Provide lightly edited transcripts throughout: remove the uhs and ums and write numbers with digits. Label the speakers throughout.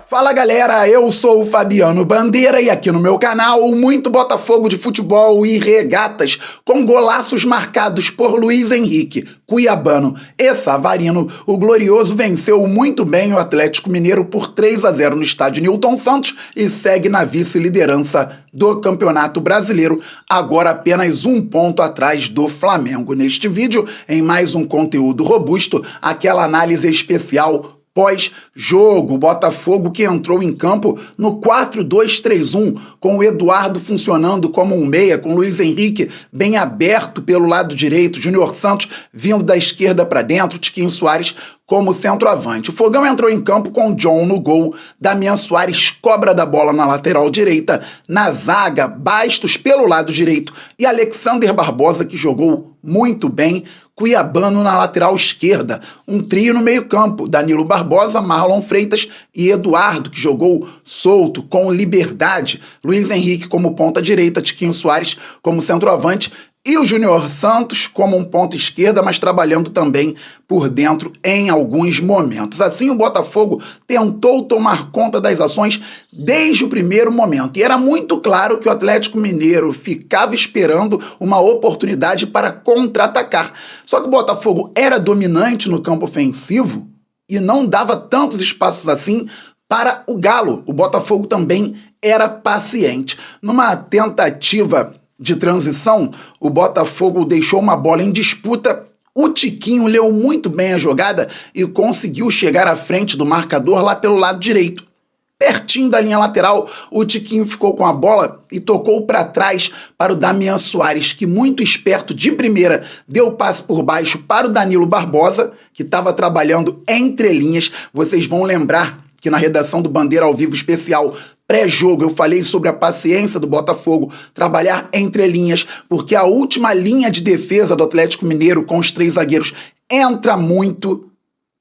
Speaker 1: Fala galera, eu sou o Fabiano Bandeira e aqui no meu canal muito Botafogo de futebol e regatas com golaços marcados por Luiz Henrique, cuiabano e savarino. O Glorioso venceu muito bem o Atlético Mineiro por 3-0 no estádio Newton Santos e segue na vice-liderança do Campeonato Brasileiro, agora apenas um ponto atrás do Flamengo. Neste vídeo, em mais um conteúdo robusto, aquela análise especial pós-jogo, o Botafogo que entrou em campo no 4-2-3-1, com o Eduardo funcionando como um meia, com o Luiz Henrique bem aberto pelo lado direito, Júnior Santos vindo da esquerda para dentro, Tiquinho Soares como centroavante. O Fogão entrou em campo com John no gol, Damian Soares cobra da bola na lateral direita, na zaga, Bastos pelo lado direito e Alexander Barbosa, que jogou muito bem, cuiabano na lateral esquerda, um trio no meio campo, Danilo Barbosa, Marlon Freitas e Eduardo, que jogou solto, com liberdade, Luiz Henrique como ponta direita, Tiquinho Soares como centroavante, e o Júnior Santos como um ponta esquerda, mas trabalhando também por dentro em alguns momentos. Assim, o Botafogo tentou tomar conta das ações desde o primeiro momento. E era muito claro que o Atlético Mineiro ficava esperando uma oportunidade para contra-atacar. Só que o Botafogo era dominante no campo ofensivo e não dava tantos espaços assim para o Galo. O Botafogo também era paciente. Numa tentativa de transição, o Botafogo deixou uma bola em disputa. O Tiquinho leu muito bem a jogada e conseguiu chegar à frente do marcador lá pelo lado direito. Pertinho da linha lateral, o Tiquinho ficou com a bola e tocou para trás para o Damian Soares, que muito esperto de primeira deu passe por baixo para o Danilo Barbosa, que estava trabalhando entre linhas. Vocês vão lembrar que na redação do Bandeira ao Vivo especial pré-jogo eu falei sobre a paciência do Botafogo trabalhar entre linhas, porque a última linha de defesa do Atlético Mineiro com os três zagueiros entra muito,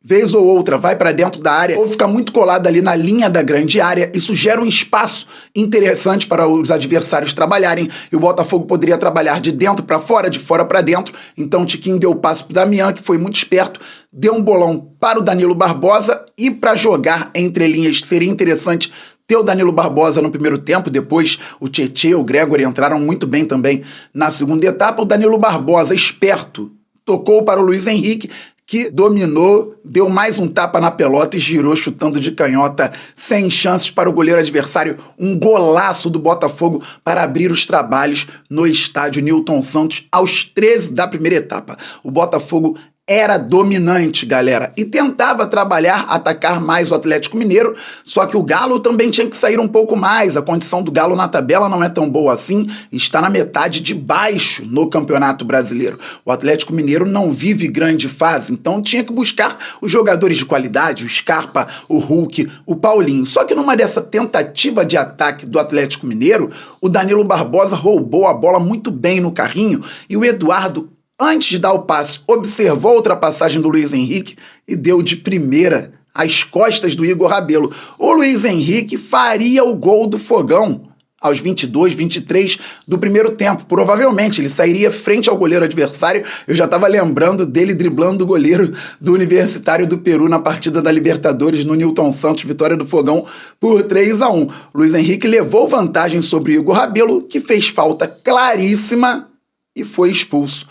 Speaker 1: vez ou outra vai para dentro da área ou fica muito colado ali na linha da grande área. Isso gera um espaço interessante para os adversários trabalharem e o Botafogo poderia trabalhar de dentro para fora, de fora para dentro. Então o Tiquinho deu o passe para o Damian, que foi muito esperto, deu um bolão para o Danilo Barbosa e para jogar entre linhas seria interessante ter o Danilo Barbosa no primeiro tempo, depois o Tietê, o Gregor entraram muito bem também na segunda etapa. O Danilo Barbosa, esperto, tocou para o Luiz Henrique, que dominou, deu mais um tapa na pelota e girou chutando de canhota, sem chances para o goleiro adversário. Um golaço do Botafogo para abrir os trabalhos no estádio Newton Santos aos 13 da primeira etapa. O Botafogo era dominante, galera, e tentava trabalhar, atacar mais o Atlético Mineiro, só que o Galo também tinha que sair um pouco mais. A condição do Galo na tabela não é tão boa assim, está na metade de baixo no Campeonato Brasileiro. O Atlético Mineiro não vive grande fase, então tinha que buscar os jogadores de qualidade, o Scarpa, o Hulk, o Paulinho. Só que numa dessa tentativa de ataque do Atlético Mineiro, o Danilo Barbosa roubou a bola muito bem no carrinho e o Eduardo, antes de dar o passe, observou a ultrapassagem do Luiz Henrique e deu de primeira às costas do Igor Rabelo. O Luiz Henrique faria o gol do Fogão aos 22, 23 do primeiro tempo. Provavelmente ele sairia frente ao goleiro adversário. Eu já estava lembrando dele driblando o goleiro do Universitário do Peru na partida da Libertadores no Newton Santos, vitória do Fogão por 3-1. Luiz Henrique levou vantagem sobre o Igor Rabelo, que fez falta claríssima e foi expulso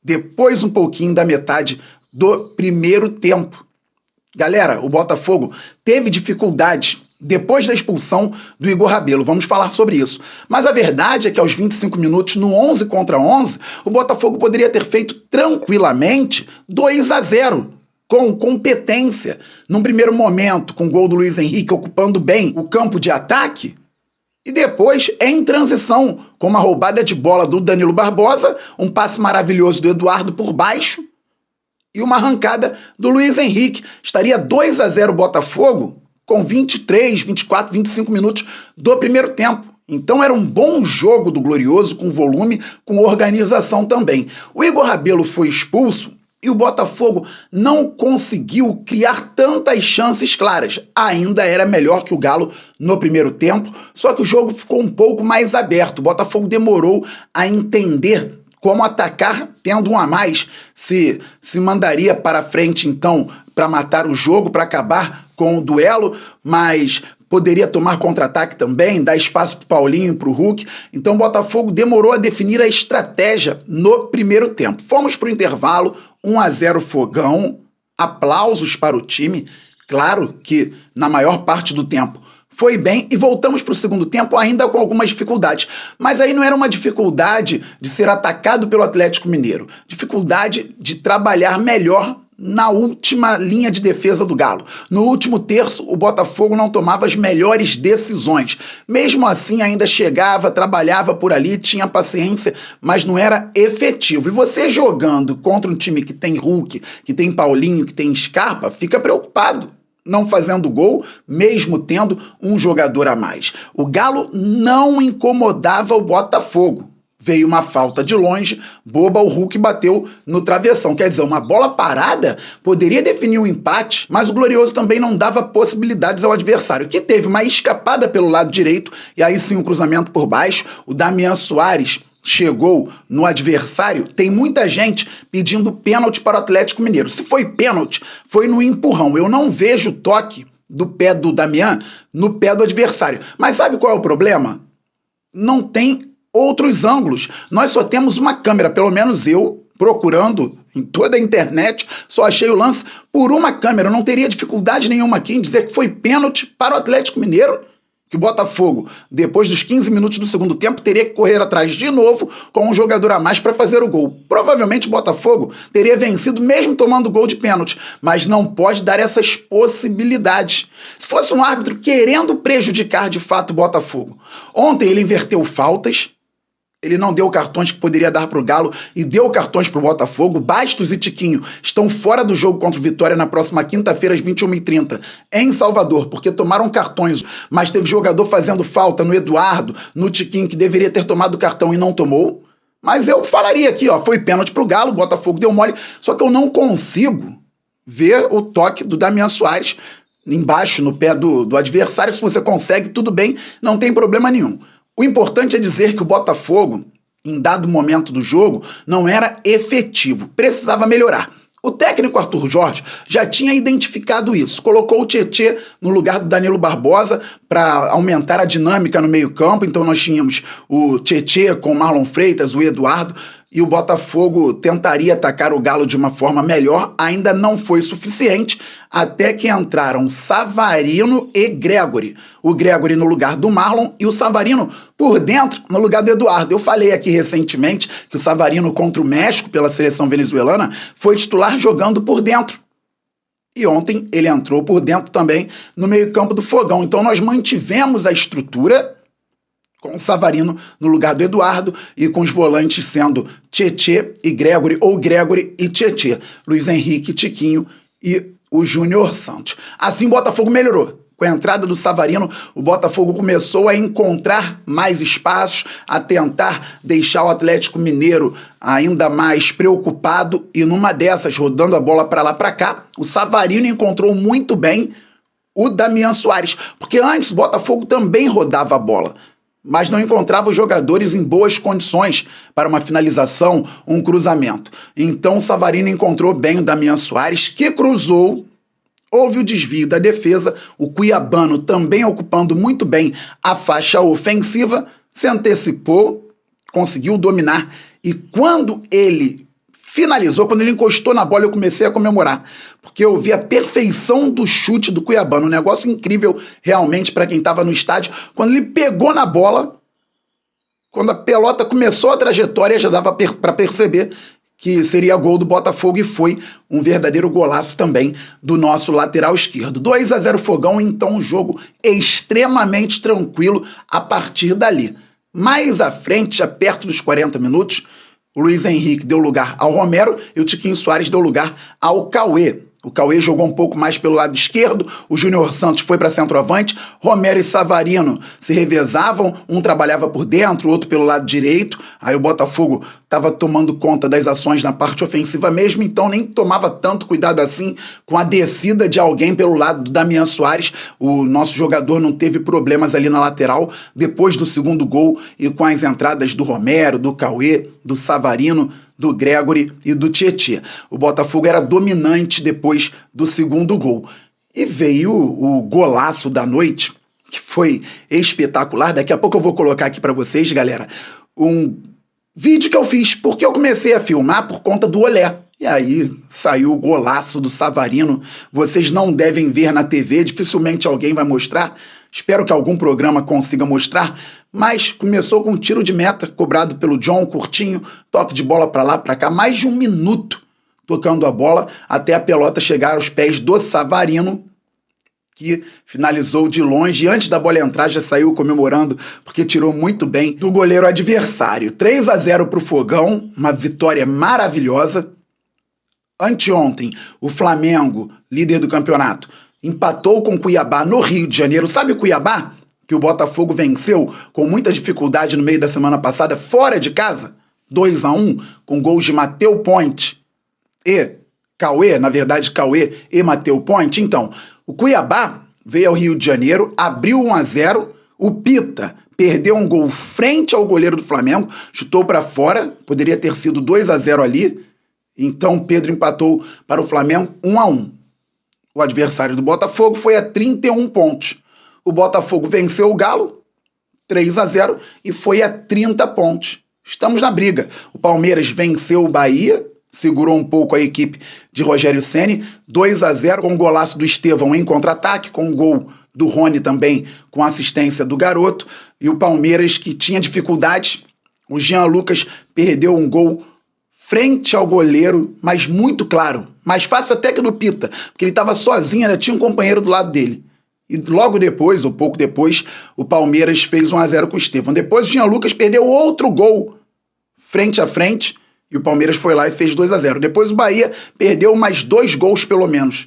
Speaker 1: depois um pouquinho da metade do primeiro tempo. Galera, o Botafogo teve dificuldade depois da expulsão do Igor Rabelo. Vamos falar sobre isso. Mas a verdade é que aos 25 minutos, no 11 contra 11, o Botafogo poderia ter feito tranquilamente 2-0. Com competência. Num primeiro momento, com o gol do Luiz Henrique ocupando bem o campo de ataque, e depois, em transição, com uma roubada de bola do Danilo Barbosa, um passe maravilhoso do Eduardo por baixo e uma arrancada do Luiz Henrique. Estaria 2-0 Botafogo com 23, 24, 25 minutos do primeiro tempo. Então era um bom jogo do Glorioso, com volume, com organização também. O Igor Rabelo foi expulso e o Botafogo não conseguiu criar tantas chances claras. Ainda era melhor que o Galo no primeiro tempo, só que o jogo ficou um pouco mais aberto. O Botafogo demorou a entender como atacar tendo um a mais, se mandaria para frente então para matar o jogo, para acabar com o duelo, mas poderia tomar contra-ataque também, dar espaço para o Paulinho, para o Hulk. Então o Botafogo demorou a definir a estratégia no primeiro tempo. Fomos para o intervalo, 1-0 Fogão, aplausos para o time. Claro que na maior parte do tempo foi bem e voltamos para o segundo tempo ainda com algumas dificuldades. Mas aí não era uma dificuldade de ser atacado pelo Atlético Mineiro. Dificuldade de trabalhar melhor na última linha de defesa do Galo. No último terço, o Botafogo não tomava as melhores decisões. Mesmo assim, ainda chegava, trabalhava por ali, tinha paciência, mas não era efetivo. E você jogando contra um time que tem Hulk, que tem Paulinho, que tem Scarpa, fica preocupado. Não fazendo gol, mesmo tendo um jogador a mais. O Galo não incomodava o Botafogo. Veio uma falta de longe, boba, o Hulk bateu no travessão. Quer dizer, uma bola parada poderia definir um empate, mas o Glorioso também não dava possibilidades ao adversário, que teve uma escapada pelo lado direito, e aí sim um cruzamento por baixo. O Damian Soares chegou no adversário. Tem muita gente pedindo pênalti para o Atlético Mineiro. Se foi pênalti, foi no empurrão. Eu não vejo o toque do pé do Damian no pé do adversário. Mas sabe qual é o problema? Não tem outros ângulos. Nós só temos uma câmera, pelo menos eu, procurando em toda a internet, só achei o lance por uma câmera. Eu não teria dificuldade nenhuma aqui em dizer que foi pênalti para o Atlético Mineiro, que o Botafogo, depois dos 15 minutos do segundo tempo, teria que correr atrás de novo com um jogador a mais para fazer o gol. Provavelmente o Botafogo teria vencido mesmo tomando gol de pênalti, mas não pode dar essas possibilidades. Se fosse um árbitro querendo prejudicar de fato o Botafogo. Ontem ele inverteu faltas, ele não deu cartões que poderia dar para o Galo e deu cartões para o Botafogo. Bastos e Tiquinho estão fora do jogo contra o Vitória na próxima quinta-feira, às 21h30, em Salvador, porque tomaram cartões, mas teve jogador fazendo falta no Eduardo, no Tiquinho, que deveria ter tomado cartão e não tomou. Mas eu falaria aqui, ó, foi pênalti para o Galo, o Botafogo deu mole, só que eu não consigo ver o toque do Damian Soares embaixo, no pé do adversário. Se você consegue, tudo bem, não tem problema nenhum. O importante é dizer que o Botafogo, em dado momento do jogo, não era efetivo, precisava melhorar. O técnico Arthur Jorge já tinha identificado isso, colocou o Tietê no lugar do Danilo Barbosa para aumentar a dinâmica no meio-campo. Então nós tínhamos o Tietê com o Marlon Freitas, o Eduardo, e o Botafogo tentaria atacar o Galo de uma forma melhor. Ainda não foi suficiente, até que entraram Savarino e Gregori. O Gregori no lugar do Marlon e o Savarino por dentro no lugar do Eduardo. Eu falei aqui recentemente que o Savarino contra o México pela seleção venezuelana foi titular jogando por dentro. E ontem ele entrou por dentro também no meio-campo do Fogão. Então nós mantivemos a estrutura com o Savarino no lugar do Eduardo e com os volantes sendo Tietê e Gregori, ou Gregori e Tietê, Luiz Henrique, Tiquinho e o Júnior Santos. Assim o Botafogo melhorou. Com a entrada do Savarino, o Botafogo começou a encontrar mais espaços, a tentar deixar o Atlético Mineiro ainda mais preocupado, e numa dessas, rodando a bola para lá para cá, o Savarino encontrou muito bem o Damian Soares, porque antes o Botafogo também rodava a bola, mas não encontrava os jogadores em boas condições para uma finalização, um cruzamento. Então o Savarino encontrou bem o Damian Soares, que cruzou, houve o desvio da defesa, o cuiabano também ocupando muito bem a faixa ofensiva, se antecipou, conseguiu dominar, e quando ele finalizou, quando ele encostou na bola, eu comecei a comemorar, porque eu vi a perfeição do chute do cuiabano, um negócio incrível realmente para quem estava no estádio. Quando ele pegou na bola, quando a pelota começou a trajetória, já dava para perceber que seria gol do Botafogo, e foi um verdadeiro golaço também do nosso lateral esquerdo. 2-0 Fogão, então um jogo extremamente tranquilo a partir dali. Mais à frente, já perto dos 40 minutos, o Luiz Henrique deu lugar ao Romero e o Tiquinho Soares deu lugar ao Cauê. O Cauê jogou um pouco mais pelo lado esquerdo, o Júnior Santos foi para centroavante, Romero e Savarino se revezavam, um trabalhava por dentro, o outro pelo lado direito. Aí o Botafogo estava tomando conta das ações na parte ofensiva mesmo, então nem tomava tanto cuidado assim com a descida de alguém pelo lado do Damian Soares. O nosso jogador não teve problemas ali na lateral depois do segundo gol, e com as entradas do Romero, do Cauê, do Savarino, do Gregori e do Tietê. O Botafogo era dominante depois do segundo gol. E veio o golaço da noite, que foi espetacular. Daqui a pouco eu vou colocar aqui para vocês, galera, um vídeo que eu fiz, porque eu comecei a filmar por conta do Olé. E aí saiu o golaço do Savarino. Vocês não devem ver na TV, dificilmente alguém vai mostrar. Espero que algum programa consiga mostrar. Mas começou com um tiro de meta, cobrado pelo John, curtinho, toque de bola para lá, para cá, mais de 1 minuto tocando a bola, até a pelota chegar aos pés do Savarino, que finalizou de longe, e antes da bola entrar já saiu comemorando, porque tirou muito bem do goleiro adversário. 3-0 para o Fogão, uma vitória maravilhosa. Anteontem, o Flamengo, líder do campeonato, empatou com o Cuiabá no Rio de Janeiro. Sabe o Cuiabá? Que o Botafogo venceu com muita dificuldade no meio da semana passada, fora de casa, 2-1, com gols de Matheus Ponte e Cauê, na verdade Cauê e Matheus Ponte. Então, o Cuiabá veio ao Rio de Janeiro, abriu 1-0, o Pita perdeu um gol frente ao goleiro do Flamengo, chutou para fora, poderia ter sido 2-0 ali, então Pedro empatou para o Flamengo 1-1. O adversário do Botafogo foi a 31 pontos. O Botafogo venceu o Galo, 3-0, e foi a 30 pontos. Estamos na briga. O Palmeiras venceu o Bahia, segurou um pouco a equipe de Rogério Ceni, 2-0, com o golaço do Estevão em contra-ataque, com o gol do Rony também, com assistência do garoto. E o Palmeiras, que tinha dificuldade, o Jean Lucas perdeu um gol frente ao goleiro, mas muito claro, mais fácil até que do Pita, porque ele estava sozinho, ainda tinha um companheiro do lado dele. E logo depois, ou pouco depois, o Palmeiras fez 1-0 com o Estevão. Depois o Jean Lucas perdeu outro gol frente a frente, e o Palmeiras foi lá e fez 2-0. Depois o Bahia perdeu mais 2 gols pelo menos.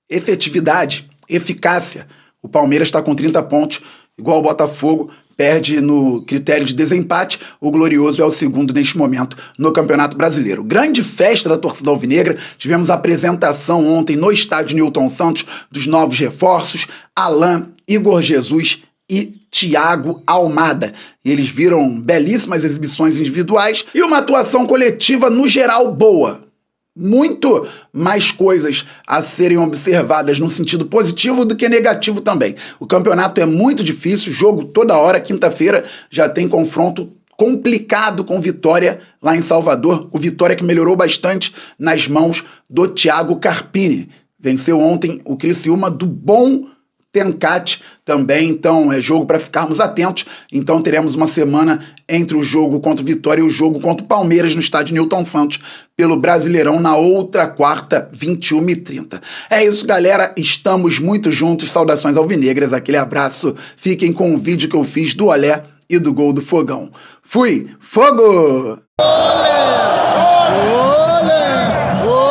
Speaker 1: Efetividade, eficácia. O Palmeiras está com 30 pontos, igual o Botafogo, perde no critério de desempate. O Glorioso é o segundo neste momento no Campeonato Brasileiro. Grande festa da torcida alvinegra. Tivemos a apresentação ontem no estádio Newton Santos dos novos reforços, Alain, Igor Jesus e Thiago Almada. E eles viram belíssimas exibições individuais e uma atuação coletiva no geral boa. Muito mais coisas a serem observadas no sentido positivo do que negativo também. O campeonato é muito difícil, jogo toda hora, quinta-feira já tem confronto complicado com o Vitória lá em Salvador. O Vitória que melhorou bastante nas mãos do Thiago Carpini. Venceu ontem o Criciúma do bom Tencate também, então é jogo para ficarmos atentos. Então teremos uma semana entre o jogo contra o Vitória e o jogo contra o Palmeiras no estádio Newton Santos pelo Brasileirão na outra quarta, 21h30. É isso, galera, estamos muito juntos. Saudações alvinegras, aquele abraço. Fiquem com o vídeo que eu fiz do Olé e do gol do Fogão. Fui, fogo! Olé! Olé! Olé!